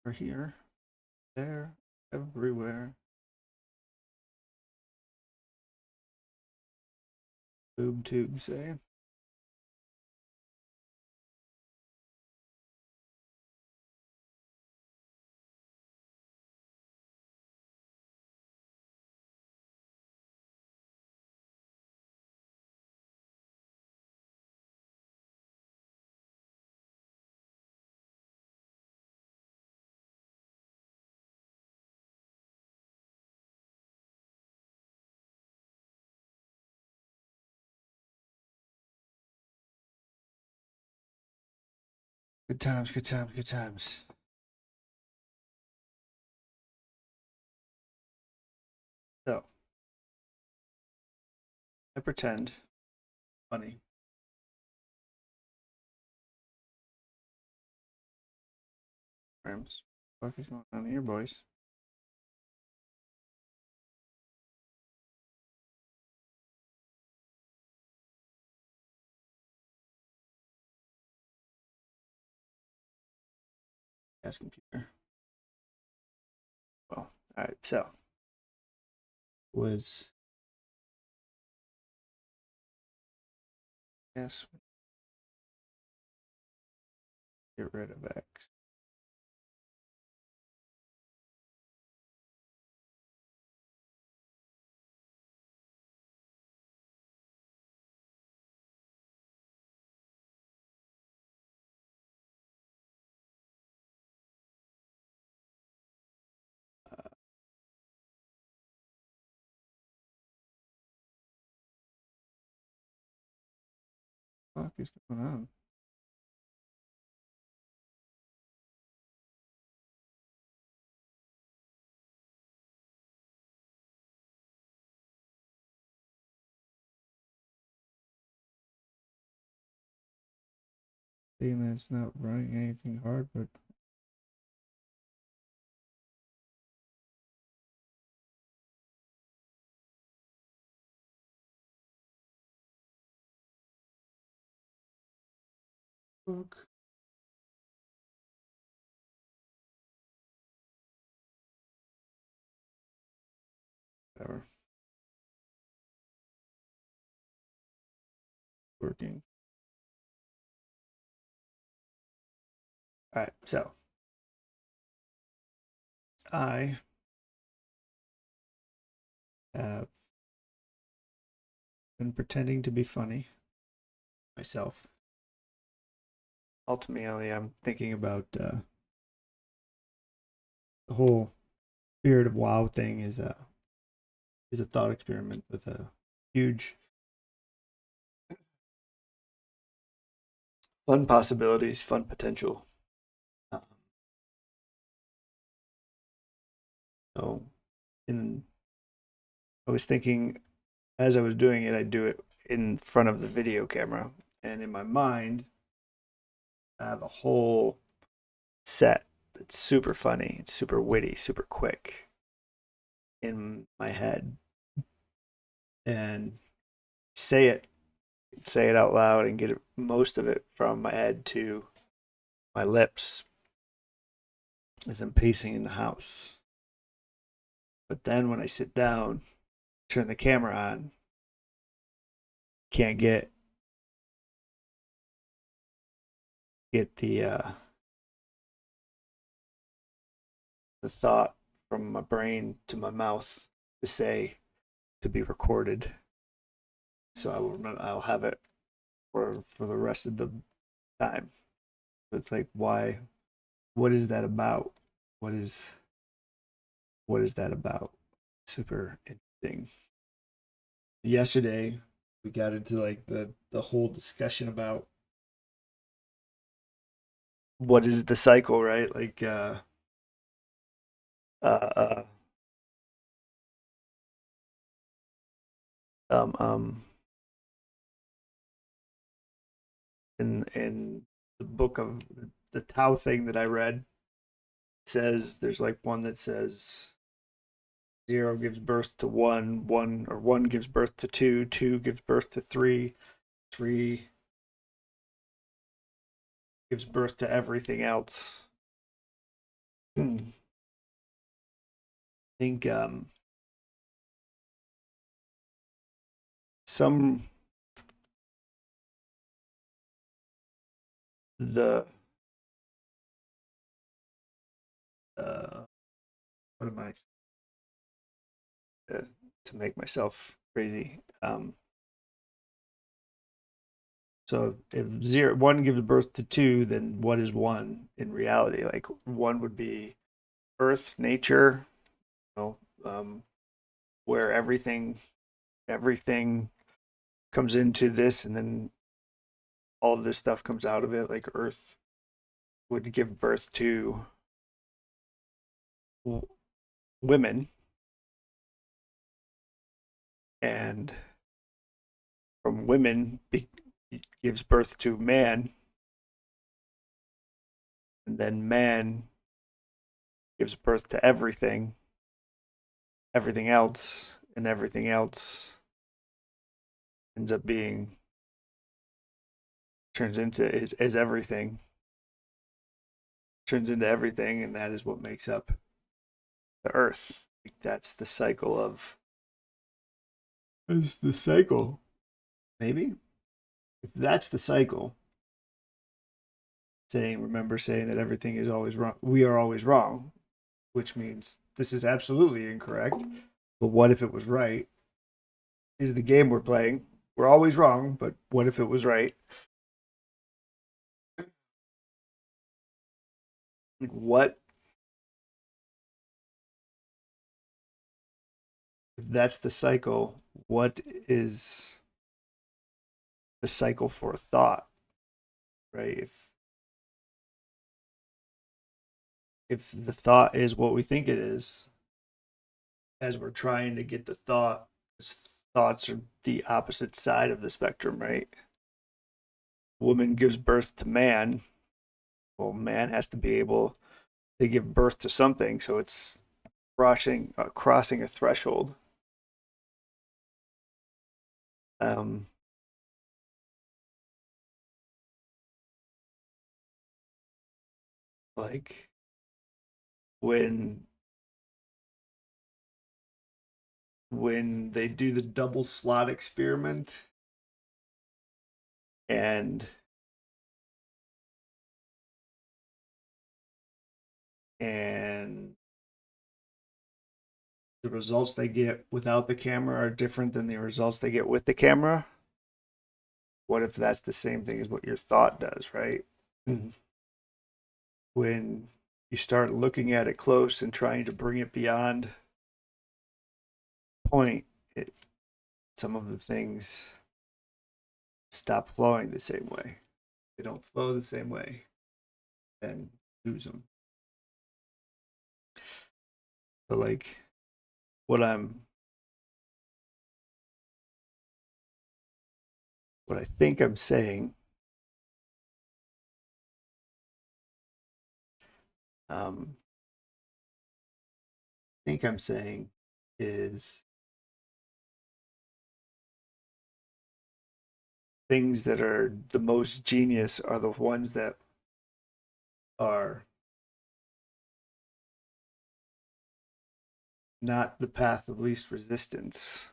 Over here, there, everywhere. Boob tube say. Good times, good times, good times. So, I pretend funny. Rams. What is going on here, boys? Yes, computer. Well, all right. So, was yes. Get rid of X. What is going on? Saying that it's not running anything hard, but book. Whatever. Working. All right. So, I have been pretending to be funny myself. Ultimately, I'm thinking about the whole Spirit of WoW thing is a thought experiment with a huge fun possibilities, fun potential. Um, so, in I was thinking as I was doing it, I'd do it in front of the video camera, and in my mind, I have a whole set that's super funny, it's super witty, super quick in my head, and say it, say it out loud, and get it, most of it from my head to my lips as I'm pacing in the house. But then when I sit down, turn the camera on, can't get the thought from my brain to my mouth to say to be recorded. So I'll have it for the rest of the time. So it's like, why? What is that about? What is what is that about? Super interesting. Yesterday we got into like the whole discussion about what is the cycle, right? Like uh, uh um um in the book of the Tao thing that I read says there's like one that says zero gives birth to one, one or one gives birth to two, two gives birth to three, three gives birth to everything else. I think some the uh, what am I to make myself crazy? So if zero one gives birth to two, then what is one in reality? Like one would be Earth, nature, you know, where everything comes into this, and then all of this stuff comes out of it. Like Earth would give birth to women, and from women gives birth to man, and then man gives birth to everything else, and everything else ends up being turns into is everything turns into everything, and that is what makes up the Earth. That's the cycle of. That's the cycle. Maybe if that's the cycle, remember saying that everything is always wrong. We are always wrong, which means this is absolutely incorrect. But what if it was right? Is the game we're playing. We're always wrong, but what if it was right? What if that's the cycle? What is the cycle for thought, right? If the thought is what we think it is, as we're trying to get the thoughts are the opposite side of the spectrum, right? Woman gives birth to man. Well, man has to be able to give birth to something, so it's crossing a threshold. Um, like when they do the double slot experiment, and and the results they get without the camera are different than the results they get with the camera. What if that's the same thing as what your thought does, right? When you start looking at it close and trying to bring it beyond point, it, some of the things stop flowing the same way. They don't flow the same way, then lose them. So like what I'm what I think I'm saying, um, think I'm saying is things that are the most genius are the ones that are not the path of least resistance.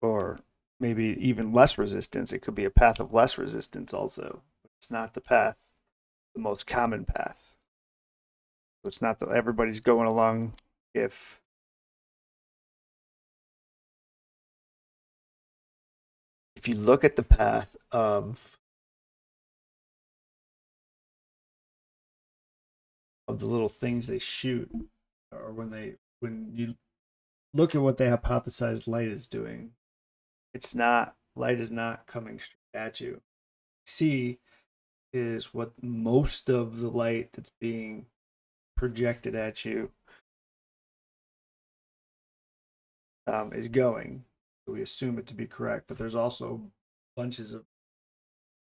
Or maybe even less resistance. It could be a path of less resistance also. It's not the most common path. So it's not that everybody's going along. If if you look at the path of the little things they shoot, or when you look at what they hypothesize light is doing, it's not light is not coming straight at you. See is what most of the light that's being projected at you is going. So we assume it to be correct, but there's also bunches of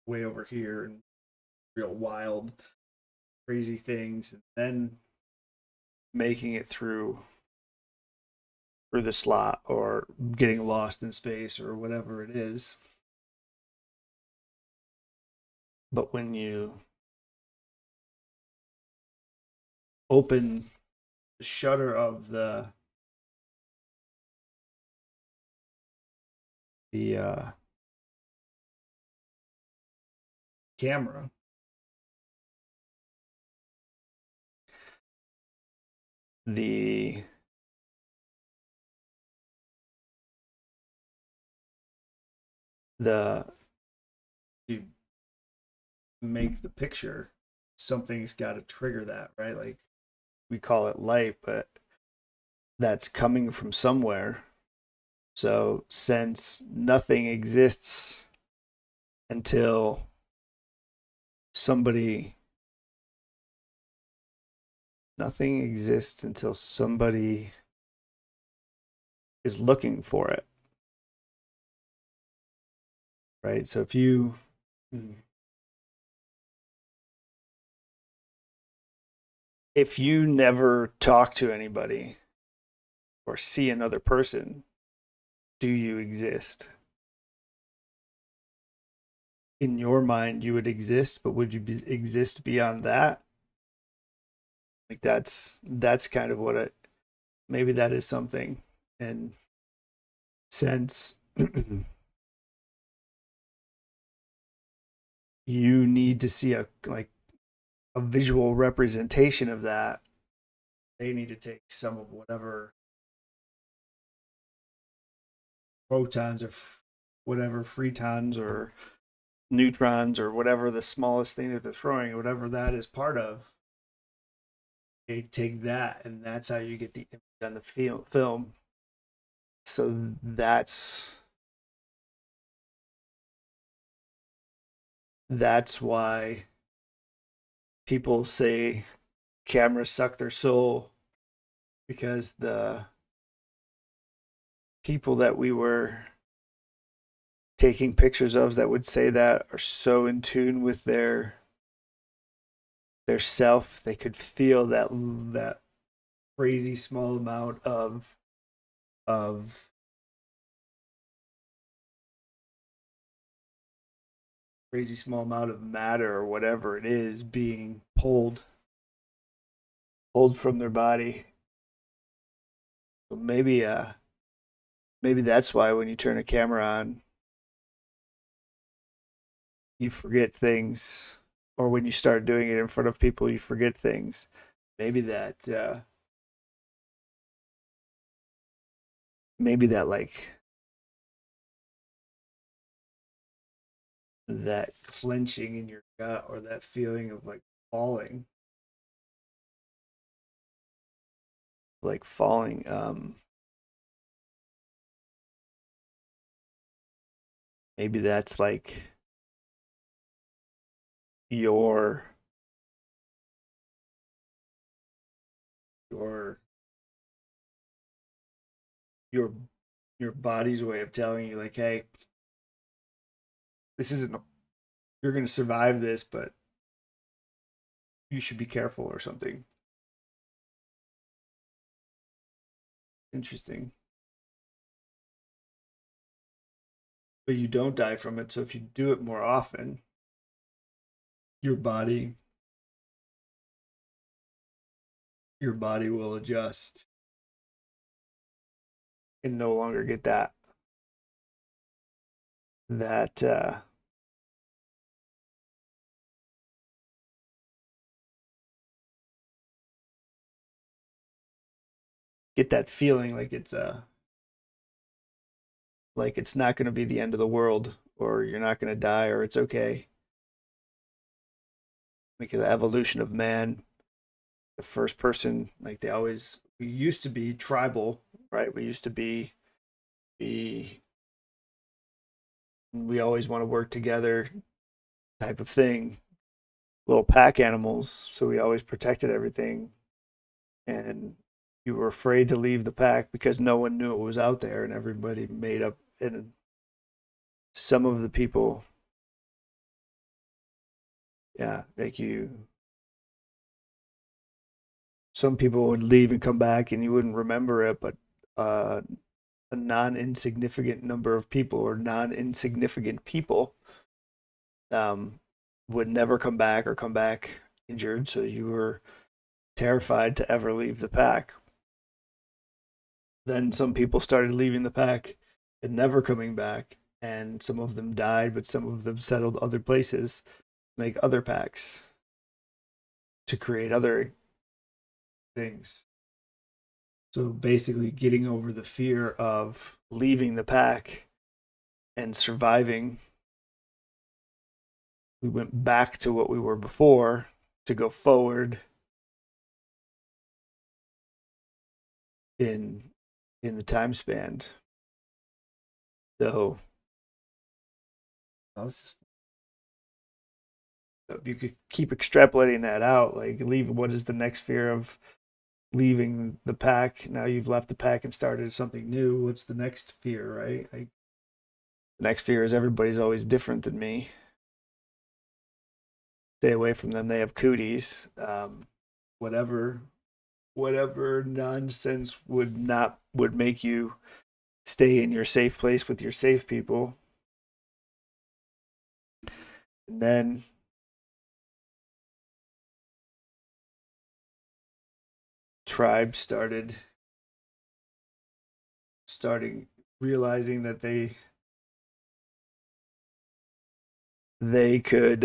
way over here and real wild, crazy things, and then making it through through the slot or getting lost in space or whatever it is. But when you open the shutter of the camera, the the you make the picture, something's got to trigger that, right? Like we call it light, but that's coming from somewhere. So since nothing exists until somebody nothing exists until somebody is looking for it, right? So if you never talk to anybody or see another person, do you exist? In your mind, you would exist, but would you exist beyond that? Like that's kind of what it. Maybe that is something. And since you need to see a visual representation of that, they need to take some of whatever protons or whatever photons or neutrons or whatever the smallest thing that they're throwing, whatever that is part of, they take that, and that's how you get the image on the film. So that's why people say cameras suck their soul, because the people that we were taking pictures of that would say that are so in tune with their self, they could feel that crazy small amount of crazy small amount of matter or whatever it is being pulled from their body. So maybe that's why when you turn a camera on, you forget things, or when you start doing it in front of people, you forget things. Maybe that like that clenching in your gut or that feeling of falling falling, maybe that's like your your your your body's way of telling you like, hey, this isn't, you're going to survive this, but you should be careful or something. Interesting. But you don't die from it, so if you do it more often, your body your body will adjust and no longer get that get that feeling like it's not going to be the end of the world, or you're not going to die, or it's okay. Like the evolution of man, the first person, like we used to be tribal, right? We used to be we always want to work together type of thing, little pack animals, so we always protected everything, and you were afraid to leave the pack because no one knew it was out there, and everybody made up. And some of the people, yeah, like some people would leave and come back and you wouldn't remember it, but uh, a non-insignificant number of people or non-insignificant people um, would never come back or come back injured. So you were terrified to ever leave the pack. Then some people started leaving the pack and never coming back. And some of them died, but some of them settled other places, make other packs to create other things. So basically, getting over the fear of leaving the pack and surviving, we went back to what we were before to go forward in in the time span. So you could keep extrapolating that out. Like, leave. What is the next fear of leaving the pack? Now you've left the pack and started something new. What's the next fear, right? Like, the next fear is everybody's always different than me. Stay away from them. They have cooties. Whatever, whatever nonsense would make you stay in your safe place with your safe people. And then tribes starting realizing that they could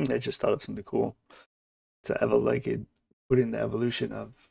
I just thought of something cool. To ever like it put in the evolution of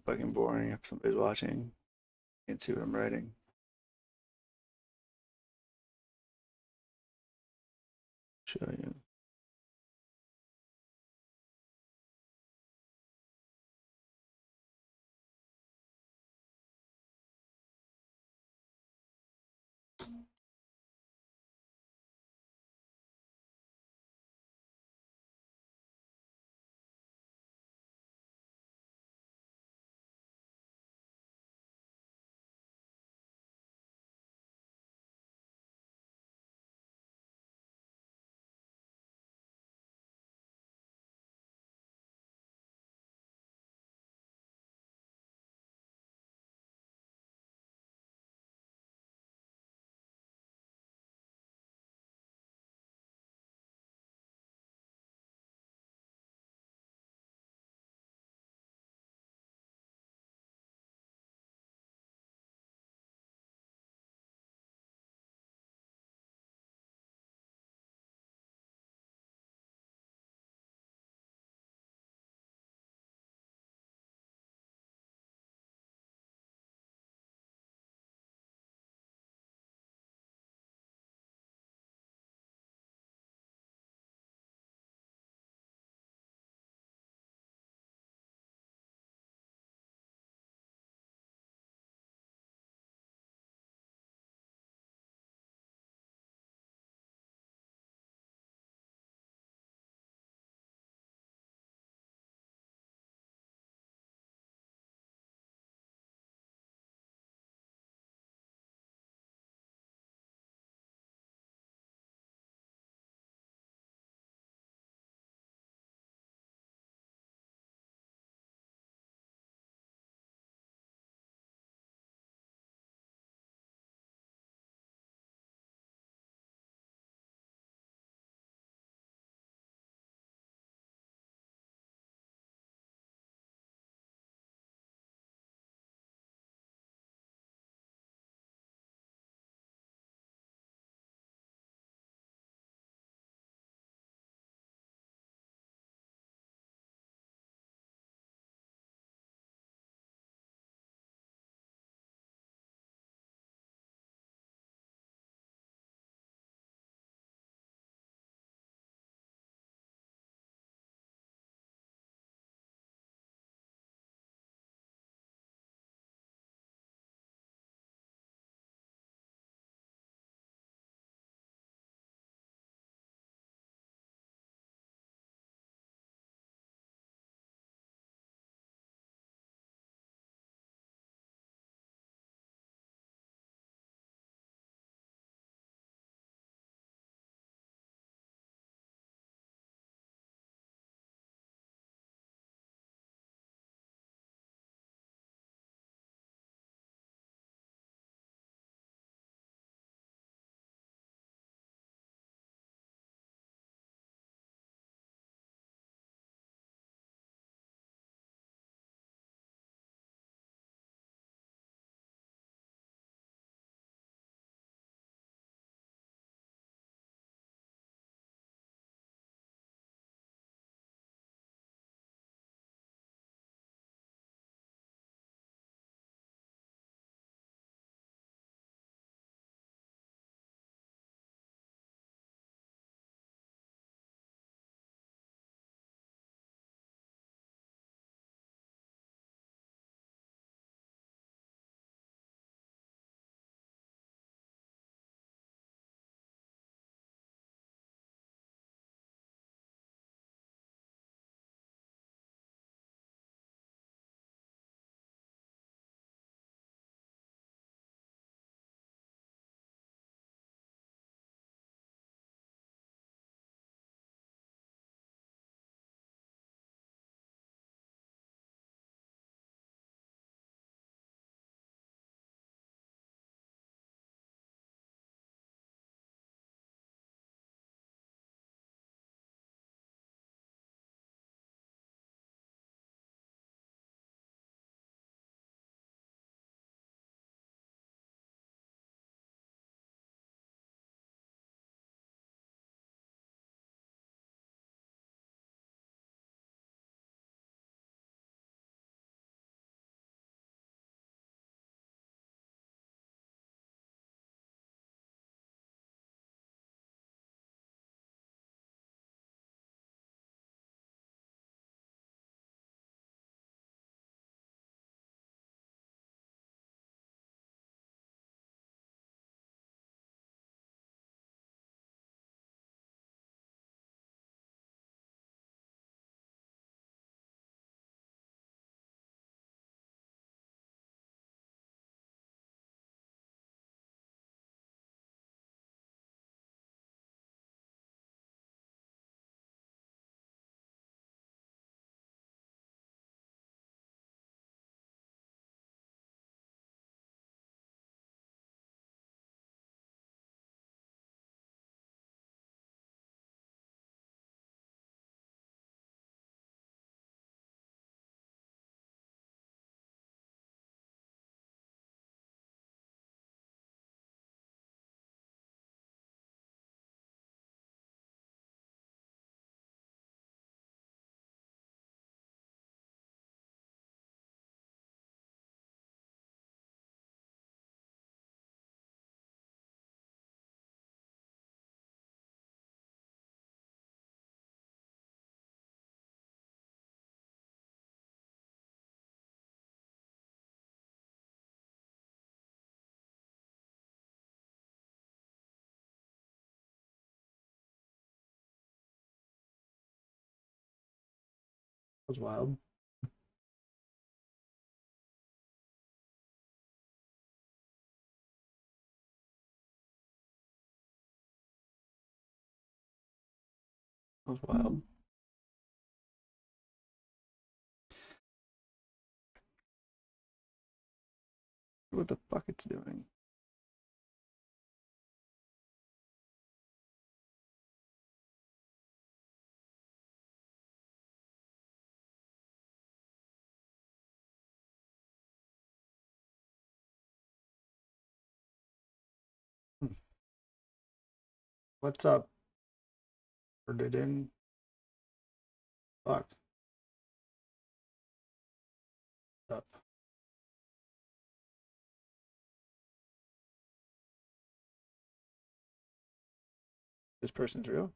fucking boring if somebody's watching. Can't see what I'm writing. Show you. was wild. That was wild. What the fuck it's doing? What's up? Heard it in. Fuck. Up. This person's real.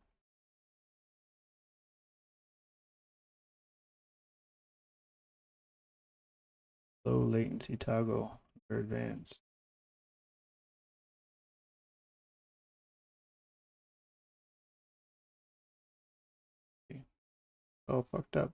Low latency toggle for advanced. Oh, fucked up.